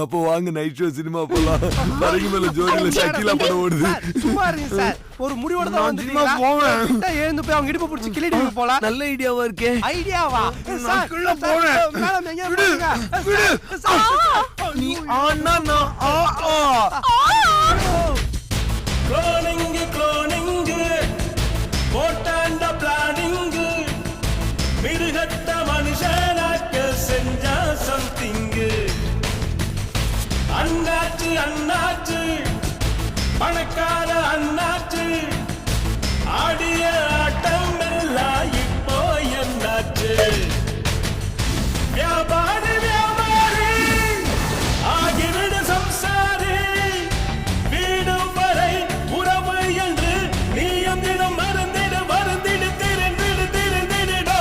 அப்போ வாங்க night show cinema போலாம். பரங்கி மேல ஜோடியில ஷக்கிலா படம் ஓடுது. சும்மா இருங்க சார். ஒரு முடிவோட தான் வந்துட்டீங்க. போவேன். எழுந்து போய் அவங்க இடுப்பு பிடிச்சி கிளிடிங்க போலாம். நல்ல ஐடியாவா இருக்கே. ஐடியாவா? நான் குள்ள போவேன். மேடம் எங்க போறீங்க? நீ ஆனா நான் ஆ. க்ளோனிங் போட்டாண்ட பிளானிங் மிருகட்ட மனுஷனாக்க செஞ்சா சம்திங். அண்ணாச்சு பணக்கார அண்ணாச்சு ஆடிய ஆட்டம் எல்லாம் இப்போ என்னாச்சு? வியாபாரி ஆகிவிடு சம்சாரி வீடு வரை உறவு என்று நீயும் தினம் மறந்திடு திறந்திடு.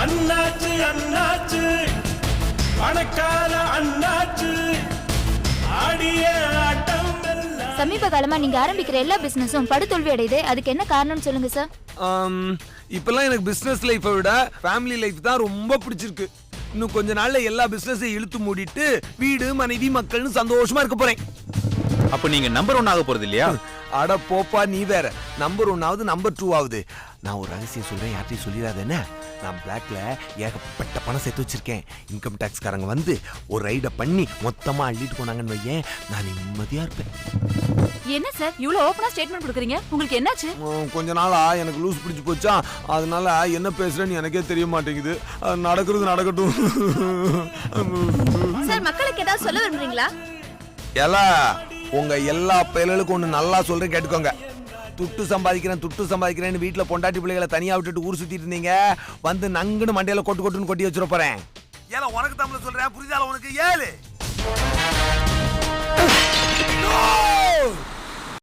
அண்ணாச்சு பணக்கார அண்ணாச்சு ஆடிய ஆட்டம் எல்லாம். சமீப காலமா நீங்க ஆரம்பிக்கிற எல்லா பிசினஸும் படுதோல்வி அடையுது. அதுக்கு என்ன காரணம் சொல்லுங்க சார். இப்பெல்லாம் எனக்கு பிசினஸ் லைஃபை விட ஃபேமிலி லைஃப் தான் ரொம்ப பிடிச்சிருக்கு. இன்னும் கொஞ்ச நாள்ல எல்லா பிசினஸையும் இழுத்து மூடிட்டு வீடு மனைவி மக்கள்னு சந்தோஷமா இருக்க போறேன். அப்ப நீங்க நம்பர் 1 ஆக போறது இல்லையா? அட போப்பா நீ வேற. நம்பர் 1 ஆகுது நம்பர் 2 ஆகுது. நான் ஒரு ரகசியம் சொல்றேன், யார்ட்டையும் சொல்லிடாத என்ன. நான் பிளாக்ல ஏகப்பட்ட பணம் சேர்த்து வச்சிருக்கேன். இன்கம் டாக்ஸ் காரங்க வந்து ஒரு ரைட பண்ணி மொத்தமா அள்ளிட்டு போனாங்கன்னு வையேன், நான் நிம்மதியா இருப்பேன். என்ன சார் இவ்வளவு ஓபனா ஸ்டேட்மெண்ட் கொடுக்குறீங்க? உங்களுக்கு என்னாச்சு? கொஞ்ச நாளா எனக்கு லூஸ் பிடிச்சு போச்சா, அதனால என்ன பேசுறேன்னு எனக்கே தெரிய மாட்டேங்குது. நடக்கிறது நடக்கட்டும். சார் மக்களுக்கு ஏதாவது சொல்ல விரும்புறீங்களா? உங்க எல்லா பயலுக்கும் ஒண்ணு நல்லா சொல்றேன் கேட்டுக்கோங்க. துட்டு சம்பாதிக்கிறேன்னு வீட்டுல பொண்டாட்டி பிள்ளைகளை தனியா விட்டுட்டு ஊர் சுத்திட்டு இருந்தீங்க, வந்து நங்குன்னு மண்டையில கொட்டுன்னு கொட்டி வச்சிட போறேன். உனக்கு தமிழ் சொல்றேன், புரியுதா உனக்கு?